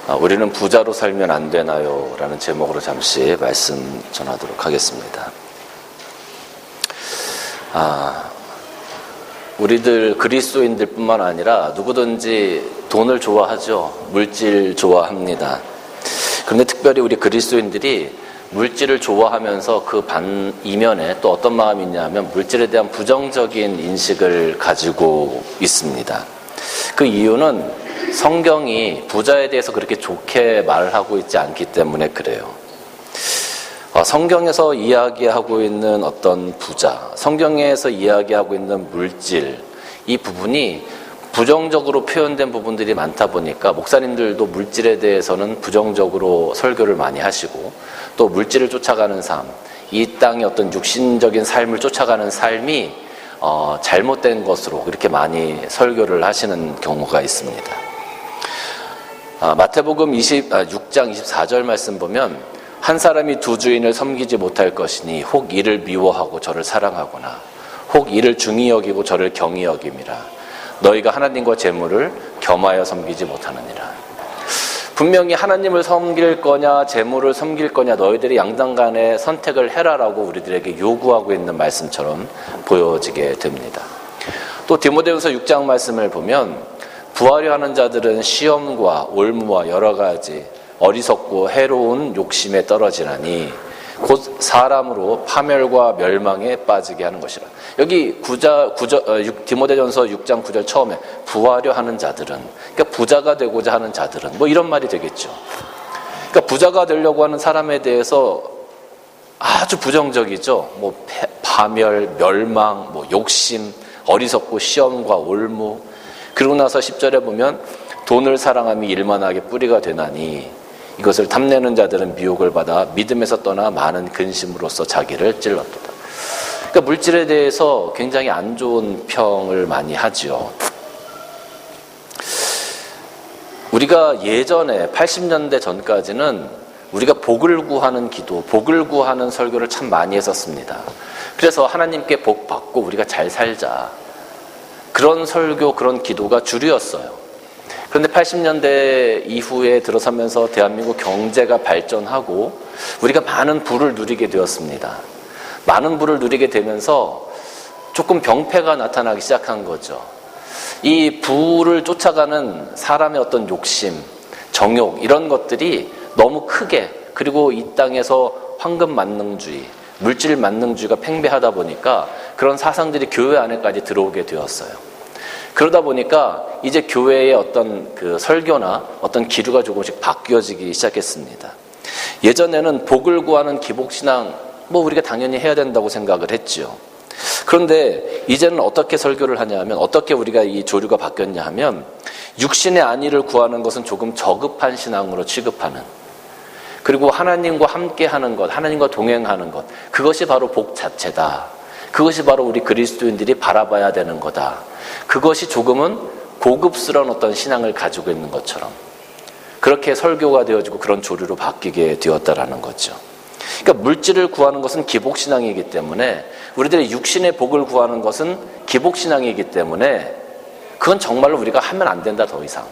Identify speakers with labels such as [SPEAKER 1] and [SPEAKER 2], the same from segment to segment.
[SPEAKER 1] 우리는 부자로 살면 안 되나요? 라는 제목으로 잠시 말씀 전하도록 하겠습니다. 우리들 그리스도인들 뿐만 아니라 누구든지 돈을 좋아하죠. 물질 좋아합니다. 그런데 특별히 우리 그리스도인들이 물질을 좋아하면서 그 이면에 또 어떤 마음이 있냐면 물질에 대한 부정적인 인식을 가지고 있습니다. 그 이유는 성경이 부자에 대해서 그렇게 좋게 말을 하고 있지 않기 때문에 그래요. 성경에서 이야기하고 있는 어떤 부자, 성경에서 이야기하고 있는 물질, 이 부분이 부정적으로 표현된 부분들이 많다 보니까 목사님들도 물질에 대해서는 부정적으로 설교를 많이 하시고 또 물질을 쫓아가는 삶, 이 땅의 어떤 육신적인 삶을 쫓아가는 삶이 잘못된 것으로 그렇게 많이 설교를 하시는 경우가 있습니다. 마태복음 6장 24절 말씀 보면 한 사람이 두 주인을 섬기지 못할 것이니 혹 이를 미워하고 저를 사랑하거나 혹 이를 중히 여기고 저를 경히 여김이라. 너희가 하나님과 재물을 겸하여 섬기지 못하느니라. 분명히 하나님을 섬길 거냐 재물을 섬길 거냐 너희들이 양당간에 선택을 해라라고 우리들에게 요구하고 있는 말씀처럼 보여지게 됩니다. 또 디모데후서 6장 말씀을 보면 부하려 하는 자들은 시험과 올무와 여러 가지 어리석고 해로운 욕심에 떨어지나니 곧 사람으로 파멸과 멸망에 빠지게 하는 것이라. 여기 디모데전서 6장 9절 처음에 부하려 하는 자들은, 그러니까 부자가 되고자 하는 자들은 뭐 이런 말이 되겠죠. 그러니까 부자가 되려고 하는 사람에 대해서 아주 부정적이죠. 뭐 파멸, 멸망, 뭐 욕심, 어리석고 시험과 올무. 그러고 나서 10절에 보면 돈을 사랑함이 일만하게 뿌리가 되나니 이것을 탐내는 자들은 미혹을 받아 믿음에서 떠나 많은 근심으로써 자기를 찔렀도다. 그러니까 물질에 대해서 굉장히 안 좋은 평을 많이 하죠. 우리가 예전에 80년대 전까지는 우리가 복을 구하는 기도, 복을 구하는 설교를 참 많이 했었습니다. 그래서 하나님께 복 받고 우리가 잘 살자. 그런 설교, 그런 기도가 주류였어요. 그런데 80년대 이후에 들어서면서 대한민국 경제가 발전하고 우리가 많은 부를 누리게 되었습니다. 많은 부를 누리게 되면서 조금 병폐가 나타나기 시작한 거죠. 이 부를 쫓아가는 사람의 어떤 욕심, 정욕 이런 것들이 너무 크게, 그리고 이 땅에서 황금 만능주의, 물질 만능주의가 팽배하다 보니까 그런 사상들이 교회 안에까지 들어오게 되었어요. 그러다 보니까 이제 교회의 어떤 그 설교나 어떤 기류가 조금씩 바뀌어지기 시작했습니다. 예전에는 복을 구하는 기복신앙, 뭐 우리가 당연히 해야 된다고 생각을 했죠. 그런데 이제는 어떻게 설교를 하냐 면, 어떻게 우리가 이 조류가 바뀌었냐 하면, 육신의 안위를 구하는 것은 조금 저급한 신앙으로 취급하는, 그리고 하나님과 함께 하는 것, 하나님과 동행하는 것, 그것이 바로 복 자체다. 그것이 바로 우리 그리스도인들이 바라봐야 되는 거다. 그것이 조금은 고급스러운 어떤 신앙을 가지고 있는 것처럼 그렇게 설교가 되어지고 그런 조류로 바뀌게 되었다라는 거죠. 그러니까 물질을 구하는 것은 기복신앙이기 때문에, 우리들의 육신의 복을 구하는 것은 기복신앙이기 때문에 그건 정말로 우리가 하면 안 된다. 더 이상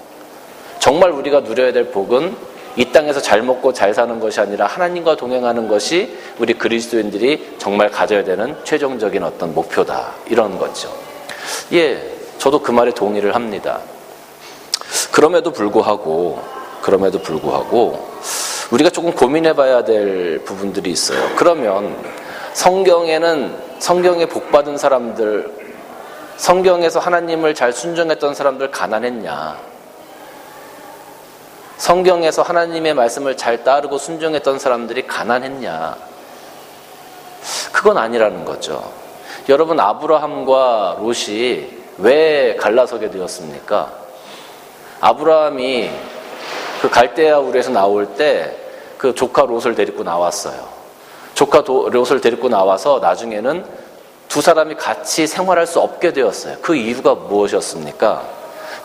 [SPEAKER 1] 정말 우리가 누려야 될 복은 이 땅에서 잘 먹고 잘 사는 것이 아니라 하나님과 동행하는 것이 우리 그리스도인들이 정말 가져야 되는 최종적인 어떤 목표다, 이런 거죠. 저도 그 말에 동의를 합니다. 그럼에도 불구하고 우리가 조금 고민해 봐야 될 부분들이 있어요. 그러면 성경에 복받은 사람들, 성경에서 하나님을 잘 순종했던 사람들 가난했냐? 성경에서 하나님의 말씀을 잘 따르고 순종했던 사람들이 가난했냐? 그건 아니라는 거죠. 여러분, 아브라함과 롯이 왜 갈라서게 되었습니까? 아브라함이 그 갈대아 우르에서 나올 때 그 조카 롯을 데리고 나왔어요. 조카 롯을 데리고 나와서 나중에는 두 사람이 같이 생활할 수 없게 되었어요. 그 이유가 무엇이었습니까?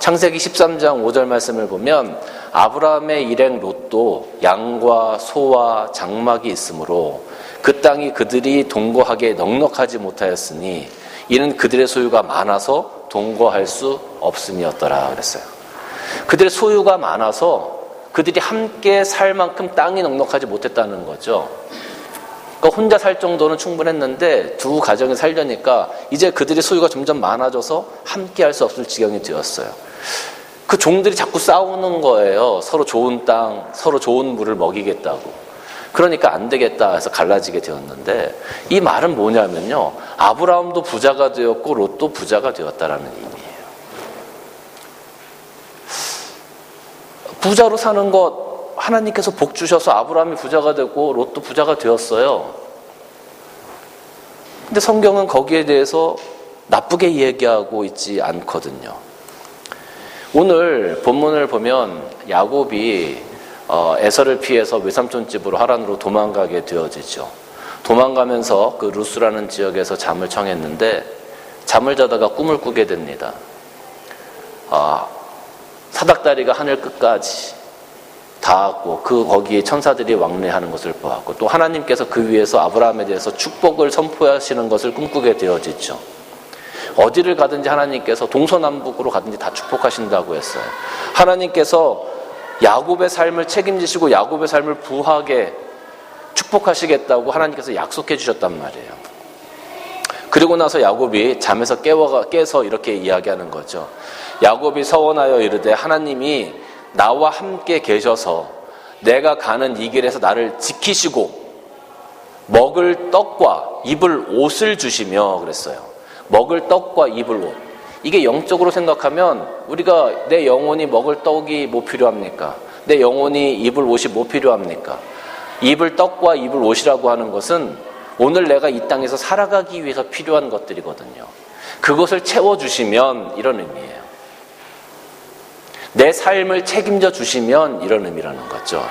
[SPEAKER 1] 창세기 13장 5절 말씀을 보면 아브라함의 일행 롯도 양과 소와 장막이 있으므로 그 땅이 그들이 동거하기에 넉넉하지 못하였으니 이는 그들의 소유가 많아서 동거할 수 없음이었더라 그랬어요. 그들의 소유가 많아서 그들이 함께 살 만큼 땅이 넉넉하지 못했다는 거죠. 그러니까 혼자 살 정도는 충분했는데 두 가정이 살려니까 이제 그들의 소유가 점점 많아져서 함께 할 수 없을 지경이 되었어요. 그 종들이 자꾸 싸우는 거예요. 서로 좋은 땅, 서로 좋은 물을 먹이겠다고. 그러니까 안 되겠다 해서 갈라지게 되었는데, 이 말은 뭐냐면요, 아브라함도 부자가 되었고 롯도 부자가 되었다라는 의미예요. 부자로 사는 것, 하나님께서 복 주셔서 아브라함이 부자가 되고 롯도 부자가 되었어요. 근데 성경은 거기에 대해서 나쁘게 얘기하고 있지 않거든요. 오늘 본문을 보면 야곱이 에서를 피해서 외삼촌 집으로 하란으로 도망가게 되어지죠. 도망가면서 그 루스라는 지역에서 잠을 청했는데 잠을 자다가 꿈을 꾸게 됩니다. 사닥다리가 하늘 끝까지 닿았고 거기에 천사들이 왕래하는 것을 보았고, 또 하나님께서 그 위에서 아브라함에 대해서 축복을 선포하시는 것을 꿈꾸게 되어지죠. 어디를 가든지 하나님께서 동서남북으로 가든지 다 축복하신다고 했어요. 하나님께서 야곱의 삶을 책임지시고 야곱의 삶을 부하게 축복하시겠다고 하나님께서 약속해 주셨단 말이에요. 그리고 나서 야곱이 잠에서 깨서 이렇게 이야기하는 거죠. 야곱이 서원하여 이르되 하나님이 나와 함께 계셔서 내가 가는 이 길에서 나를 지키시고 먹을 떡과 입을 옷을 주시며 그랬어요. 먹을 떡과 입을 옷. 이게 영적으로 생각하면 우리가 내 영혼이 먹을 떡이 뭐 필요합니까? 내 영혼이 입을 옷이 뭐 필요합니까? 입을 떡과 입을 옷이라고 하는 것은 오늘 내가 이 땅에서 살아가기 위해서 필요한 것들이거든요. 그것을 채워주시면 이런 의미예요. 내 삶을 책임져 주시면 이런 의미라는 거죠.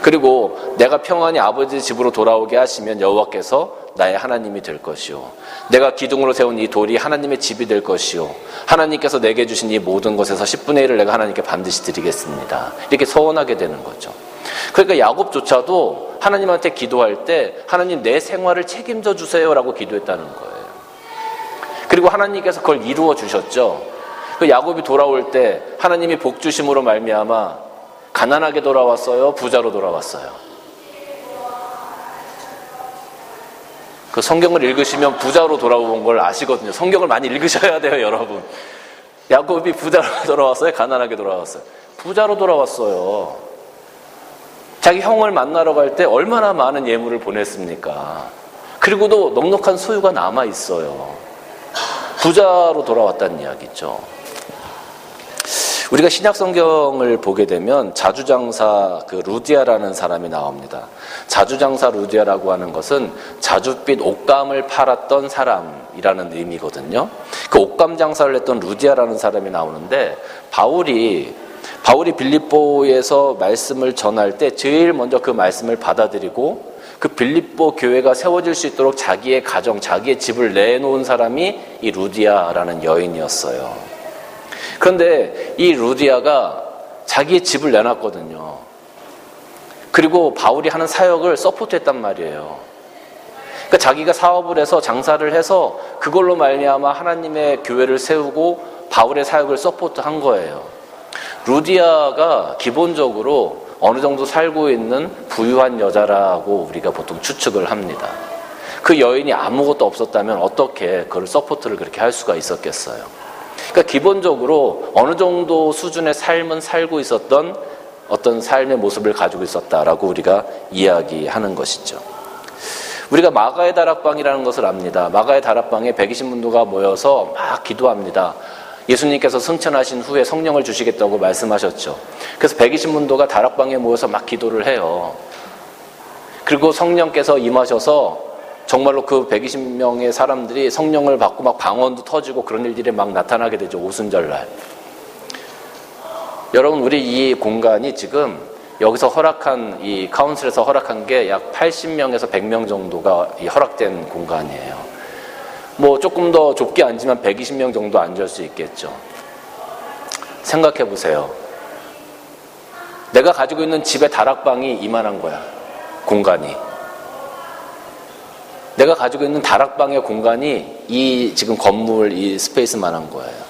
[SPEAKER 1] 그리고 내가 평안히 아버지 집으로 돌아오게 하시면 여호와께서 나의 하나님이 될 것이요, 내가 기둥으로 세운 이 돌이 하나님의 집이 될 것이요, 하나님께서 내게 주신 이 모든 것에서 10분의 1을 내가 하나님께 반드시 드리겠습니다. 이렇게 서원하게 되는 거죠. 그러니까 야곱조차도 하나님한테 기도할 때 하나님 내 생활을 책임져 주세요라고 기도했다는 거예요. 그리고 하나님께서 그걸 이루어 주셨죠. 그 야곱이 돌아올 때 하나님이 복 주심으로 말미암아 가난하게 돌아왔어요, 부자로 돌아왔어요? 그 성경을 읽으시면 부자로 돌아온 걸 아시거든요. 성경을 많이 읽으셔야 돼요, 여러분. 야곱이 부자로 돌아왔어요, 가난하게 돌아왔어요? 부자로 돌아왔어요. 자기 형을 만나러 갈 때 얼마나 많은 예물을 보냈습니까? 그리고도 넉넉한 소유가 남아 있어요. 부자로 돌아왔다는 이야기죠. 우리가 신약 성경을 보게 되면 자주장사 루디아라는 사람이 나옵니다. 자주장사 루디아라고 하는 것은 자줏빛 옷감을 팔았던 사람이라는 의미거든요. 그 옷감 장사를 했던 루디아라는 사람이 나오는데, 바울이 빌립보에서 말씀을 전할 때 제일 먼저 그 말씀을 받아들이고 그 빌립보 교회가 세워질 수 있도록 자기의 가정, 자기의 집을 내놓은 사람이 이 루디아라는 여인이었어요. 그런데 이 루디아가 자기의 집을 내놨거든요. 그리고 바울이 하는 사역을 서포트했단 말이에요. 그러니까 자기가 사업을 해서 장사를 해서 그걸로 말미암아 하나님의 교회를 세우고 바울의 사역을 서포트한 거예요. 루디아가 기본적으로 어느 정도 살고 있는 부유한 여자라고 우리가 보통 추측을 합니다. 그 여인이 아무것도 없었다면 어떻게 그걸 서포트를 그렇게 할 수가 있었겠어요. 그러니까 기본적으로 어느 정도 수준의 삶은 살고 있었던 어떤 삶의 모습을 가지고 있었다라고 우리가 이야기하는 것이죠. 우리가 마가의 다락방이라는 것을 압니다. 마가의 다락방에 120문도가 모여서 막 기도합니다. 예수님께서 승천하신 후에 성령을 주시겠다고 말씀하셨죠. 그래서 120문도가 다락방에 모여서 막 기도를 해요. 그리고 성령께서 임하셔서 정말로 그 120명의 사람들이 성령을 받고 막 방언도 터지고 그런 일들이 막 나타나게 되죠. 오순절날. 여러분, 우리 이 공간이 지금 여기서 허락한, 이 카운슬에서 허락한 게 약 80명에서 100명 정도가 허락된 공간이에요. 뭐 조금 더 좁게 앉으면 120명 정도 앉을 수 있겠죠. 생각해 보세요. 내가 가지고 있는 집의 다락방이 이만한 거야. 공간이. 내가 가지고 있는 다락방의 공간이 이 지금 건물, 이 스페이스만한 거예요.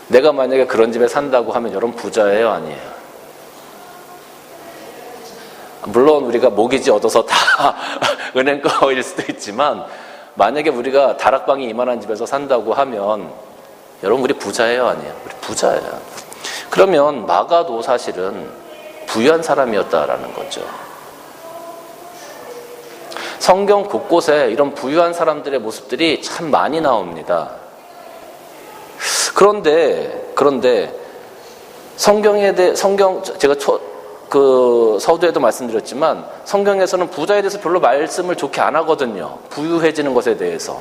[SPEAKER 1] 내가 만약에 그런 집에 산다고 하면 여러분 부자예요, 아니에요? 물론 우리가 모기지 얻어서 다 은행 거일 수도 있지만 만약에 우리가 다락방이 이만한 집에서 산다고 하면 여러분 우리 부자예요, 아니에요? 우리 부자예요. 그러면 마가도 사실은 부유한 사람이었다라는 거죠. 성경 곳곳에 이런 부유한 사람들의 모습들이 참 많이 나옵니다. 그런데 제가 서두에도 말씀드렸지만 성경에서는 부자에 대해서 별로 말씀을 좋게 안 하거든요. 부유해지는 것에 대해서.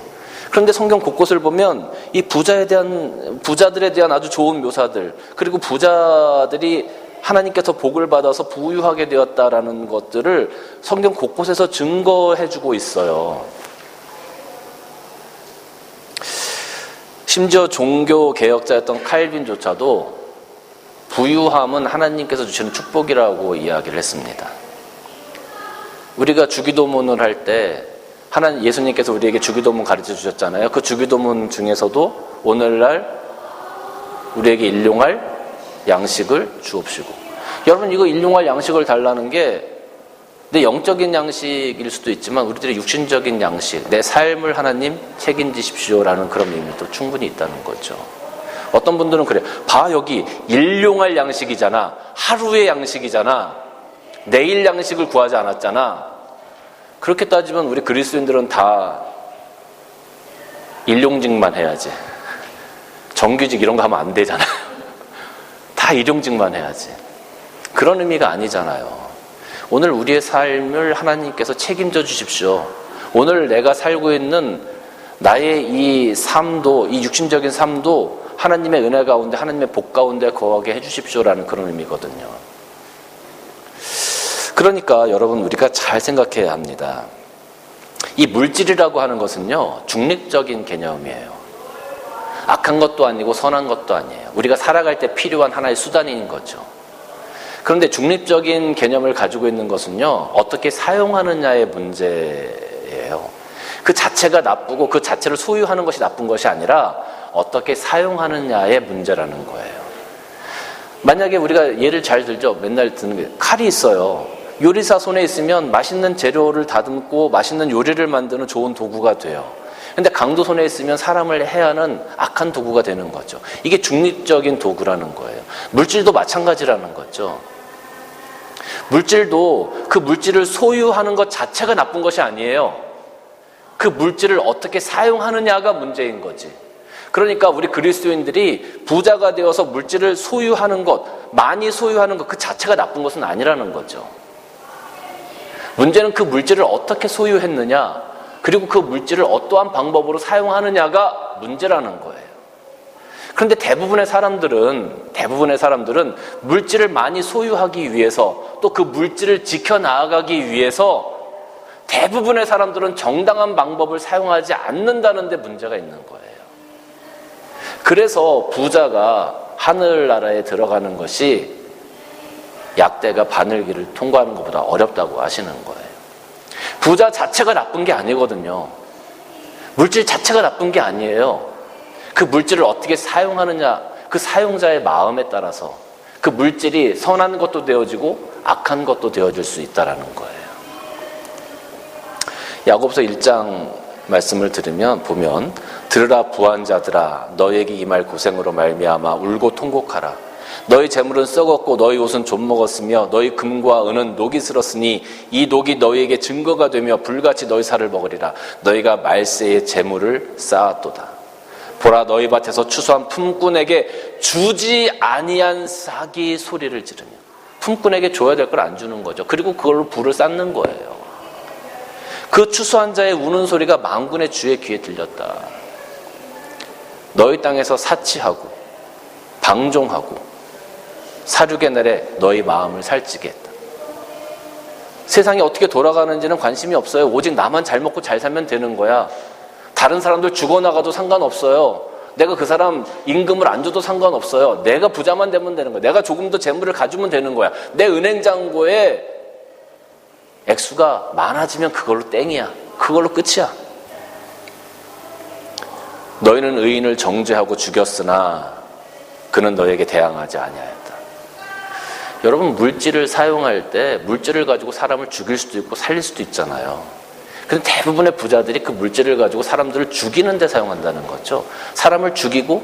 [SPEAKER 1] 그런데 성경 곳곳을 보면 이 부자들에 대한 아주 좋은 묘사들, 그리고 부자들이 하나님께서 복을 받아서 부유하게 되었다라는 것들을 성경 곳곳에서 증거해주고 있어요. 심지어 종교 개혁자였던 칼빈조차도 부유함은 하나님께서 주시는 축복이라고 이야기를 했습니다. 우리가 주기도문을 할 때 예수님께서 우리에게 주기도문 가르쳐 주셨잖아요. 그 주기도문 중에서도 오늘날 우리에게 일용할 양식을 주옵시고. 여러분, 이거 일용할 양식을 달라는 게 내 영적인 양식일 수도 있지만 우리들의 육신적인 양식, 내 삶을 하나님 책임지십시오라는 그런 의미도 충분히 있다는 거죠. 어떤 분들은 그래요. 봐, 여기 일용할 양식이잖아. 하루의 양식이잖아. 내일 양식을 구하지 않았잖아. 그렇게 따지면 우리 그리스도인들은 다 일용직만 해야지. 정규직 이런 거 하면 안 되잖아요. 다 일용직만 해야지. 그런 의미가 아니잖아요. 오늘 우리의 삶을 하나님께서 책임져 주십시오. 오늘 내가 살고 있는 나의 이 삶도, 이 육신적인 삶도 하나님의 은혜 가운데, 하나님의 복 가운데 거하게 해주십시오라는 그런 의미거든요. 그러니까 여러분, 우리가 잘 생각해야 합니다. 이 물질이라고 하는 것은요, 중립적인 개념이에요. 악한 것도 아니고 선한 것도 아니에요. 우리가 살아갈 때 필요한 하나의 수단인 거죠. 그런데 중립적인 개념을 가지고 있는 것은요, 어떻게 사용하느냐의 문제예요. 그 자체가 나쁘고 그 자체를 소유하는 것이 나쁜 것이 아니라 어떻게 사용하느냐의 문제라는 거예요. 만약에 우리가 예를 잘 들죠. 맨날 드는 게 칼이 있어요. 요리사 손에 있으면 맛있는 재료를 다듬고 맛있는 요리를 만드는 좋은 도구가 돼요. 근데 강도 손에 있으면 사람을 해하는 악한 도구가 되는 거죠. 이게 중립적인 도구라는 거예요. 물질도 마찬가지라는 거죠. 물질도 그 물질을 소유하는 것 자체가 나쁜 것이 아니에요. 그 물질을 어떻게 사용하느냐가 문제인 거지. 그러니까 우리 그리스도인들이 부자가 되어서 물질을 소유하는 것, 많이 소유하는 것 그 자체가 나쁜 것은 아니라는 거죠. 문제는 그 물질을 어떻게 소유했느냐, 그리고 그 물질을 어떠한 방법으로 사용하느냐가 문제라는 거예요. 그런데 대부분의 사람들은 물질을 많이 소유하기 위해서, 또 그 물질을 지켜나가기 위해서 대부분의 사람들은 정당한 방법을 사용하지 않는다는 데 문제가 있는 거예요. 그래서 부자가 하늘나라에 들어가는 것이 약대가 바늘길을 통과하는 것보다 어렵다고 하시는 거예요. 부자 자체가 나쁜 게 아니거든요. 물질 자체가 나쁜 게 아니에요. 그 물질을 어떻게 사용하느냐, 그 사용자의 마음에 따라서 그 물질이 선한 것도 되어지고 악한 것도 되어질 수 있다는 거예요. 야고보서 1장 말씀을 보면 들으라 부한 자들아, 너에게 임할 고생으로 말미암아 울고 통곡하라. 너희 재물은 썩었고 너희 옷은 좀먹었으며 너희 금과 은은 녹이 슬었으니 이 녹이 너희에게 증거가 되며 불같이 너희 살을 먹으리라. 너희가 말세의 재물을 쌓았도다. 보라, 너희 밭에서 추수한 품꾼에게 주지 아니한 싹이 소리를 지르며. 품꾼에게 줘야 될 걸 안 주는 거죠. 그리고 그걸로 불을 쌓는 거예요. 그 추수한 자의 우는 소리가 만군의 주의 귀에 들렸다. 너희 땅에서 사치하고 방종하고 사륙의 날에 너희 마음을 살찌게 했다. 세상이 어떻게 돌아가는지는 관심이 없어요. 오직 나만 잘 먹고 잘 살면 되는 거야. 다른 사람들 죽어나가도 상관없어요. 내가 그 사람 임금을 안 줘도 상관없어요. 내가 부자만 되면 되는 거야. 내가 조금 더 재물을 가지면 되는 거야. 내 은행 잔고에 액수가 많아지면 그걸로 땡이야. 그걸로 끝이야. 너희는 의인을 정죄하고 죽였으나 그는 너에게 대항하지 아니하였다. 여러분, 물질을 사용할 때 물질을 가지고 사람을 죽일 수도 있고 살릴 수도 있잖아요. 근데 대부분의 부자들이 그 물질을 가지고 사람들을 죽이는 데 사용한다는 거죠. 사람을 죽이고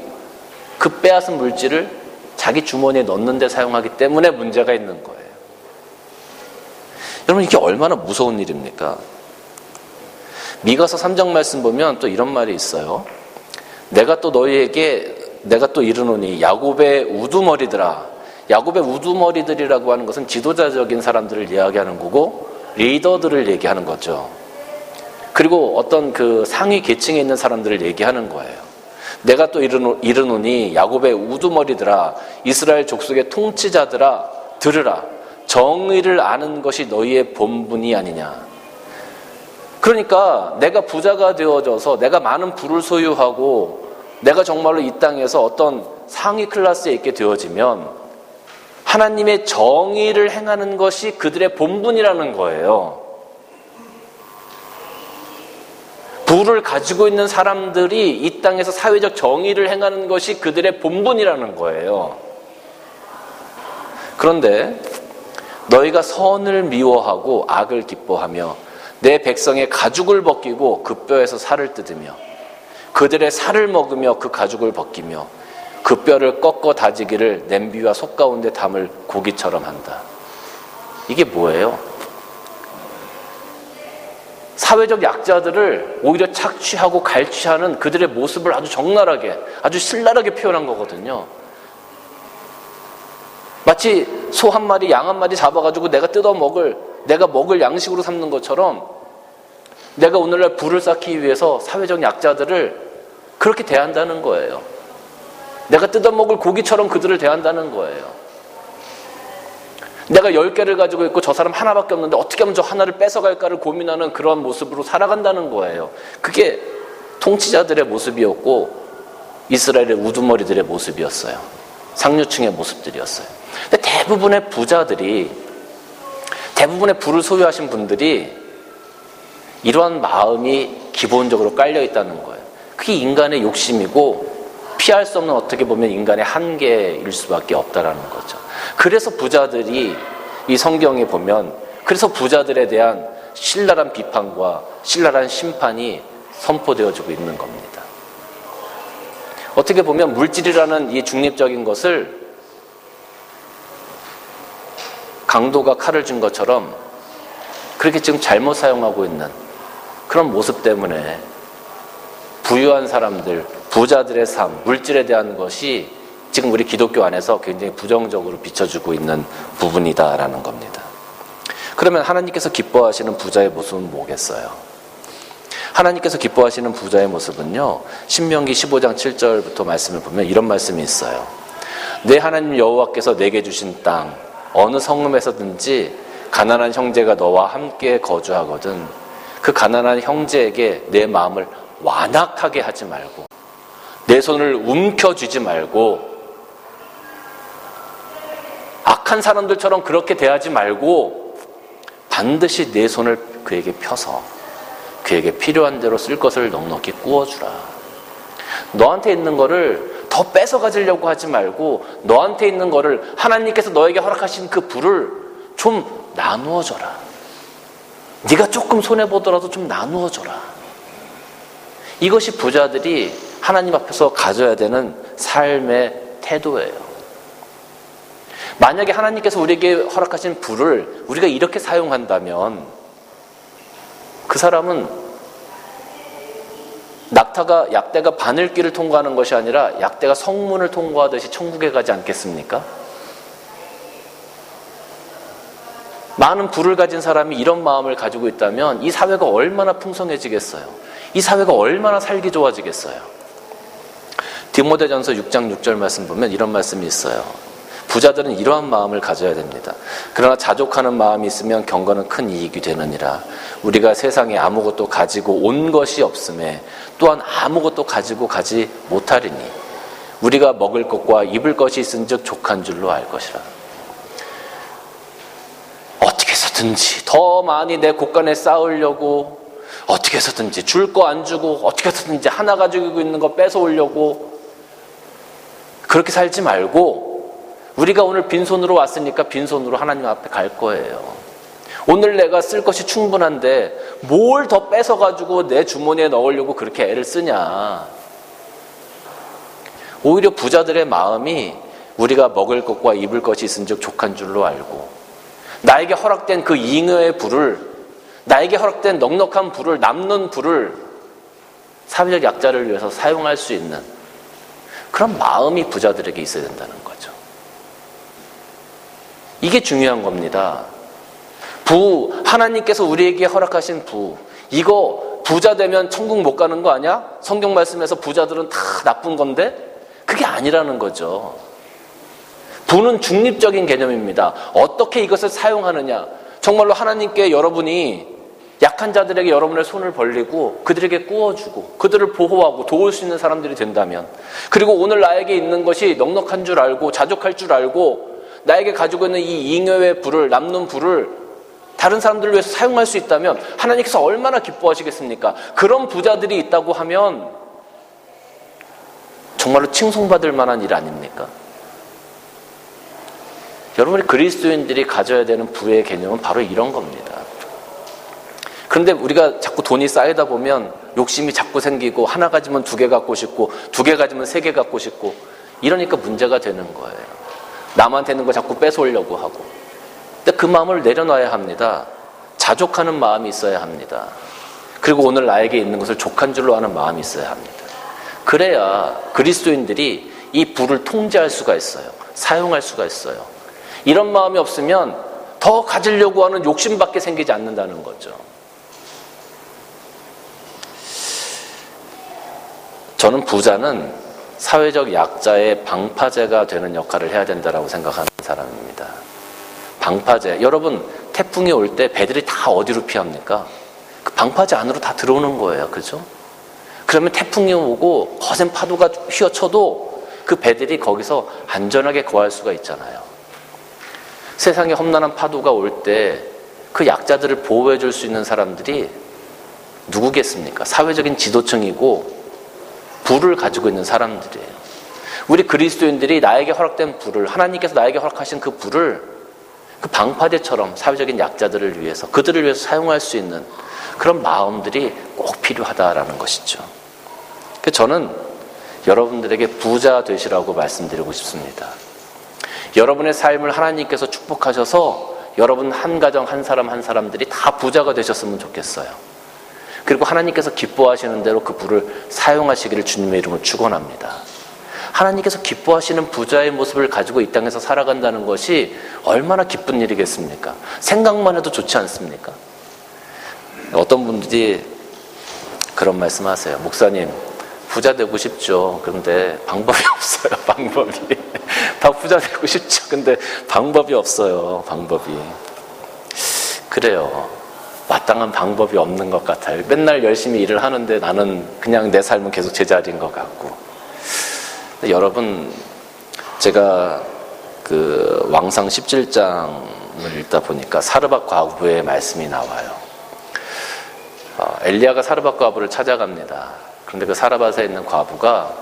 [SPEAKER 1] 그 빼앗은 물질을 자기 주머니에 넣는 데 사용하기 때문에 문제가 있는 거예요. 여러분, 이게 얼마나 무서운 일입니까? 미가서 3장 말씀 보면 또 이런 말이 있어요. 내가 또 이르노니 야곱의 우두머리들아. 야곱의 우두머리들이라고 하는 것은 지도자적인 사람들을 이야기하는 거고 리더들을 얘기하는 거죠. 그리고 어떤 그 상위 계층에 있는 사람들을 얘기하는 거예요. 내가 또 이르노니 야곱의 우두머리들아, 이스라엘 족속의 통치자들아, 들으라. 정의를 아는 것이 너희의 본분이 아니냐. 그러니까 내가 부자가 되어져서 내가 많은 부를 소유하고 내가 정말로 이 땅에서 어떤 상위 클래스에 있게 되어지면 하나님의 정의를 행하는 것이 그들의 본분이라는 거예요. 부를 가지고 있는 사람들이 이 땅에서 사회적 정의를 행하는 것이 그들의 본분이라는 거예요. 그런데 너희가 선을 미워하고 악을 기뻐하며 내 백성의 가죽을 벗기고 그 뼈에서 살을 뜯으며 그들의 살을 먹으며 그 가죽을 벗기며 그 뼈를 꺾어 다지기를 냄비와 속 가운데 담을 고기처럼 한다. 이게 뭐예요? 사회적 약자들을 오히려 착취하고 갈취하는 그들의 모습을 아주 적나라하게, 아주 신랄하게 표현한 거거든요. 마치 소 한 마리, 양 한 마리 잡아가지고 내가 먹을 양식으로 삼는 것처럼 내가 오늘날 부를 쌓기 위해서 사회적 약자들을 그렇게 대한다는 거예요. 내가 뜯어먹을 고기처럼 그들을 대한다는 거예요. 내가 10개를 가지고 있고 저 사람 하나밖에 없는데 어떻게 하면 저 하나를 뺏어갈까를 고민하는 그런 모습으로 살아간다는 거예요. 그게 통치자들의 모습이었고 이스라엘의 우두머리들의 모습이었어요. 상류층의 모습들이었어요. 근데 대부분의 부를 소유하신 분들이 이러한 마음이 기본적으로 깔려 있다는 거예요. 그게 인간의 욕심이고 피할 수 없는, 어떻게 보면 인간의 한계일 수밖에 없다라는 거죠. 그래서 부자들이, 이 성경에 보면 그래서 부자들에 대한 신랄한 비판과 신랄한 심판이 선포되어지고 있는 겁니다. 어떻게 보면 물질이라는 이 중립적인 것을 강도가 칼을 쥔 것처럼 그렇게 지금 잘못 사용하고 있는 그런 모습 때문에 부유한 사람들, 부자들의 삶, 물질에 대한 것이 지금 우리 기독교 안에서 굉장히 부정적으로 비춰주고 있는 부분이다라는 겁니다. 그러면 하나님께서 기뻐하시는 부자의 모습은 뭐겠어요? 하나님께서 기뻐하시는 부자의 모습은요, 신명기 15장 7절부터 말씀을 보면 이런 말씀이 있어요. 내 하나님 여호와께서 내게 주신 땅, 어느 성읍에서든지 가난한 형제가 너와 함께 거주하거든 그 가난한 형제에게 내 마음을 완악하게 하지 말고 내 손을 움켜쥐지 말고 악한 사람들처럼 그렇게 대하지 말고 반드시 내 손을 그에게 펴서 그에게 필요한 대로 쓸 것을 넉넉히 꾸어주라. 너한테 있는 거를 더 뺏어 가지려고 하지 말고 너한테 있는 거를 하나님께서 너에게 허락하신 그 부를 좀 나누어 줘라. 네가 조금 손해보더라도 좀 나누어 줘라. 이것이 부자들이 하나님 앞에서 가져야 되는 삶의 태도예요. 만약에 하나님께서 우리에게 허락하신 부를 우리가 이렇게 사용한다면 그 사람은 약대가 바늘길을 통과하는 것이 아니라 약대가 성문을 통과하듯이 천국에 가지 않겠습니까? 많은 부를 가진 사람이 이런 마음을 가지고 있다면 이 사회가 얼마나 풍성해지겠어요? 이 사회가 얼마나 살기 좋아지겠어요? 디모데전서 6장 6절 말씀 보면 이런 말씀이 있어요. 부자들은 이러한 마음을 가져야 됩니다. 그러나 자족하는 마음이 있으면 경건은 큰 이익이 되느니라. 우리가 세상에 아무것도 가지고 온 것이 없음에 또한 아무것도 가지고 가지 못하리니 우리가 먹을 것과 입을 것이 있은즉 족한 줄로 알 것이라. 어떻게 해서든지 더 많이 내 곳간에 쌓으려고, 어떻게 해서든지 줄 거 안 주고, 어떻게 해서든지 하나 가지고 있는 거 뺏어오려고, 그렇게 살지 말고 우리가 오늘 빈손으로 왔으니까 빈손으로 하나님 앞에 갈 거예요. 오늘 내가 쓸 것이 충분한데 뭘 더 뺏어가지고 내 주머니에 넣으려고 그렇게 애를 쓰냐. 오히려 부자들의 마음이 우리가 먹을 것과 입을 것이 있은즉 족한 줄로 알고, 나에게 허락된 그 잉여의 부를, 나에게 허락된 넉넉한 부를, 남는 부를 사회적 약자를 위해서 사용할 수 있는 그런 마음이 부자들에게 있어야 된다는 거죠. 이게 중요한 겁니다. 하나님께서 우리에게 허락하신 이거 부자 되면 천국 못 가는 거 아니야? 성경 말씀에서 부자들은 다 나쁜 건데? 그게 아니라는 거죠. 부는 중립적인 개념입니다. 어떻게 이것을 사용하느냐. 정말로 하나님께 여러분이 약한 자들에게 여러분의 손을 벌리고 그들에게 꾸어주고 그들을 보호하고 도울 수 있는 사람들이 된다면, 그리고 오늘 나에게 있는 것이 넉넉한 줄 알고 자족할 줄 알고 나에게 가지고 있는 이 잉여의 부를, 남는 부를 다른 사람들을 위해서 사용할 수 있다면 하나님께서 얼마나 기뻐하시겠습니까? 그런 부자들이 있다고 하면 정말로 칭송받을 만한 일 아닙니까? 여러분이 그리스도인들이 가져야 되는 부의 개념은 바로 이런 겁니다. 그런데 우리가 자꾸 돈이 쌓이다 보면 욕심이 자꾸 생기고, 하나 가지면 2개 갖고 싶고 2개 가지면 3개 갖고 싶고, 이러니까 문제가 되는 거예요. 남한테 있는 거 자꾸 뺏어오려고 하고. 근데 그 마음을 내려놔야 합니다. 자족하는 마음이 있어야 합니다. 그리고 오늘 나에게 있는 것을 족한 줄로 아는 마음이 있어야 합니다. 그래야 그리스도인들이 이 부를 통제할 수가 있어요. 사용할 수가 있어요. 이런 마음이 없으면 더 가지려고 하는 욕심밖에 생기지 않는다는 거죠. 저는 부자는 사회적 약자의 방파제가 되는 역할을 해야 된다고 생각하는 사람입니다. 방파제. 여러분, 태풍이 올 때 배들이 다 어디로 피합니까? 그 방파제 안으로 다 들어오는 거예요. 그죠? 그러면 태풍이 오고 거센 파도가 휘어쳐도 그 배들이 거기서 안전하게 거할 수가 있잖아요. 세상에 험난한 파도가 올 때 그 약자들을 보호해 줄 수 있는 사람들이 누구겠습니까? 사회적인 지도층이고 부를 가지고 있는 사람들이에요. 우리 그리스도인들이 나에게 허락된 부를, 하나님께서 나에게 허락하신 그 부를 그 방파제처럼 사회적인 약자들을 위해서, 그들을 위해서 사용할 수 있는 그런 마음들이 꼭 필요하다라는 것이죠. 그래서 저는 여러분들에게 부자 되시라고 말씀드리고 싶습니다. 여러분의 삶을 하나님께서 축복하셔서 여러분 한 가정 한 사람 한 사람들이 다 부자가 되셨으면 좋겠어요. 그리고 하나님께서 기뻐하시는 대로 그 부를 사용하시기를 주님의 이름으로 축원합니다. 하나님께서 기뻐하시는 부자의 모습을 가지고 이 땅에서 살아간다는 것이 얼마나 기쁜 일이겠습니까? 생각만 해도 좋지 않습니까? 어떤 분들이 그런 말씀하세요. 목사님, 부자 되고 싶죠. 그런데 방법이 없어요. 방법이. 다 부자 되고 싶죠. 근데 방법이 없어요. 방법이. 그래요. 마땅한 방법이 없는 것 같아요. 맨날 열심히 일을 하는데 나는 그냥 내 삶은 계속 제자리인 것 같고. 근데 여러분, 제가 그 왕상 17장을 읽다 보니까 사르밧 과부의 말씀이 나와요. 엘리야가 사르밧 과부를 찾아갑니다. 그런데 그 사르밧에 있는 과부가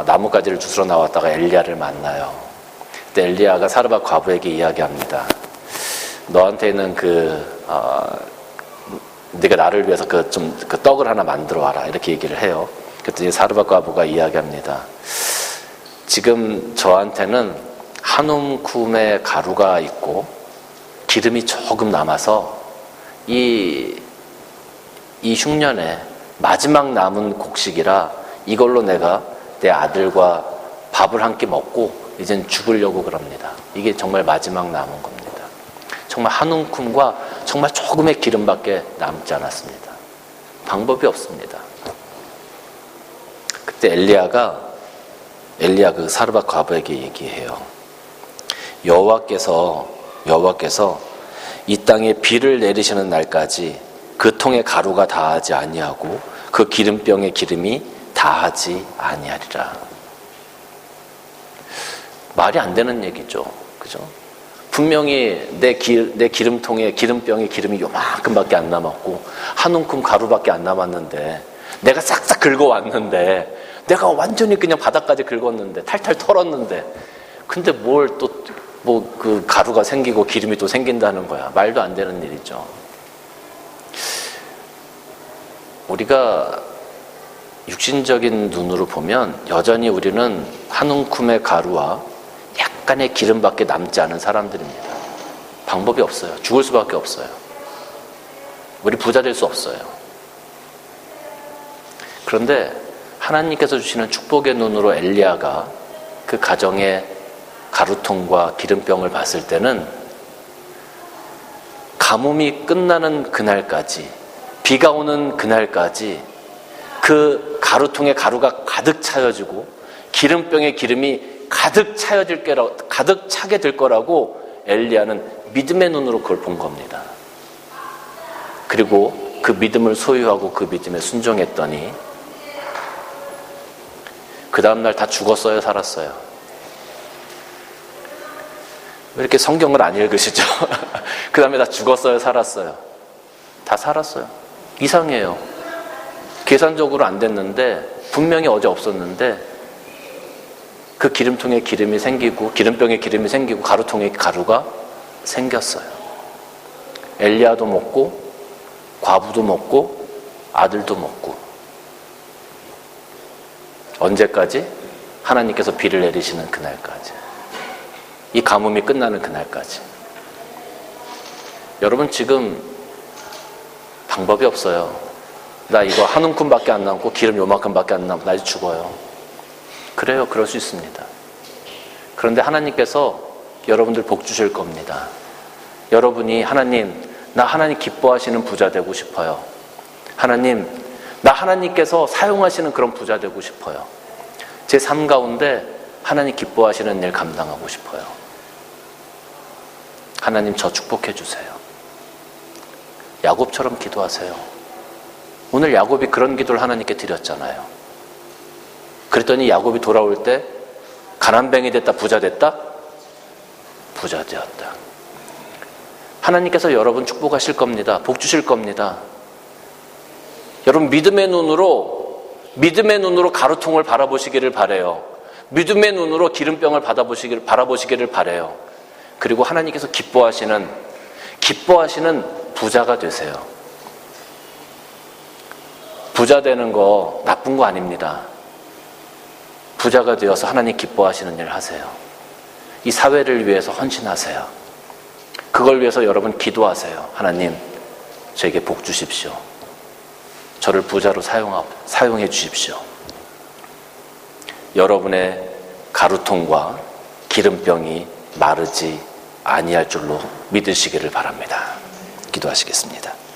[SPEAKER 1] 나뭇가지를 주스러 나왔다가 엘리야를 만나요. 그때 엘리야가 사르밧 과부에게 이야기합니다. 너한테는 네가 나를 위해서 그 떡을 하나 만들어 와라, 이렇게 얘기를 해요. 그랬더니 사르밧 과부가 이야기합니다. 지금 저한테는 한 움큼의 가루가 있고 기름이 조금 남아서 이 흉년에 마지막 남은 곡식이라 이걸로 내가 내 아들과 밥을 한 끼 먹고 이젠 죽으려고 그럽니다. 이게 정말 마지막 남은 겁니다. 정말 한 움큼과 정말 조금의 기름밖에 남지 않았습니다. 방법이 없습니다. 그때 엘리야 그 사르밧 과부에게 얘기해요. 여호와께서 이 땅에 비를 내리시는 날까지 그 통에 가루가 다하지 아니하고 그 기름병에 기름이 다하지 아니하리라. 말이 안 되는 얘기죠. 그죠? 분명히 내 기름통에 기름병에 기름이 요만큼밖에 안 남았고 한 움큼 가루밖에 안 남았는데, 내가 싹싹 긁어왔는데, 내가 완전히 그냥 바닥까지 긁었는데 탈탈 털었는데 근데 뭘 또 그 가루가 생기고 기름이 또 생긴다는 거야. 말도 안 되는 일이죠. 우리가 육신적인 눈으로 보면 여전히 우리는 한 움큼의 가루와 약간의 기름밖에 남지 않은 사람들입니다. 방법이 없어요. 죽을 수밖에 없어요. 우리 부자 될 수 없어요. 그런데 하나님께서 주시는 축복의 눈으로 엘리야가 그 가정의 가루통과 기름병을 봤을 때는 가뭄이 끝나는 그날까지, 비가 오는 그날까지 그 가루통에 가루가 가득 차여지고 기름병에 기름이 가득 차게 될 거라고 엘리야는 믿음의 눈으로 그걸 본 겁니다. 그리고 그 믿음을 소유하고 그 믿음에 순종했더니 그 다음날 다 죽었어요, 살았어요? 왜 이렇게 성경을 안 읽으시죠? 그 다음에 다 죽었어요, 살았어요? 다 살았어요. 이상해요. 계산적으로 안 됐는데 분명히 어제 없었는데 그 기름통에 기름이 생기고 기름병에 기름이 생기고 가루통에 가루가 생겼어요. 엘리야도 먹고 과부도 먹고 아들도 먹고. 언제까지? 하나님께서 비를 내리시는 그날까지. 이 가뭄이 끝나는 그날까지. 여러분 지금 방법이 없어요. 나 이거 한 움큼밖에 안 남고 기름 요만큼밖에 안 남고 나 이제 죽어요. 그래요. 그럴 수 있습니다. 그런데 하나님께서 여러분들 복 주실 겁니다. 여러분이 하나님, 나 하나님 기뻐하시는 부자 되고 싶어요. 하나님, 나 하나님께서 사용하시는 그런 부자 되고 싶어요. 제 삶 가운데 하나님 기뻐하시는 일 감당하고 싶어요. 하나님 저 축복해 주세요. 야곱처럼 기도하세요. 오늘 야곱이 그런 기도를 하나님께 드렸잖아요. 그랬더니 야곱이 돌아올 때 가난뱅이 됐다, 부자 됐다? 부자 되었다. 하나님께서 여러분 축복하실 겁니다. 복 주실 겁니다. 여러분 믿음의 눈으로 가루통을 바라보시기를 바라요. 믿음의 눈으로 기름병을 바라보시기를 바라요. 그리고 하나님께서 기뻐하시는 부자가 되세요. 부자 되는 거 나쁜 거 아닙니다. 부자가 되어서 하나님 기뻐하시는 일을 하세요. 이 사회를 위해서 헌신하세요. 그걸 위해서 여러분 기도하세요. 하나님, 저에게 복 주십시오. 저를 부자로 사용해 주십시오. 여러분의 가루통과 기름병이 마르지 아니할 줄로 믿으시기를 바랍니다. 기도하시겠습니다.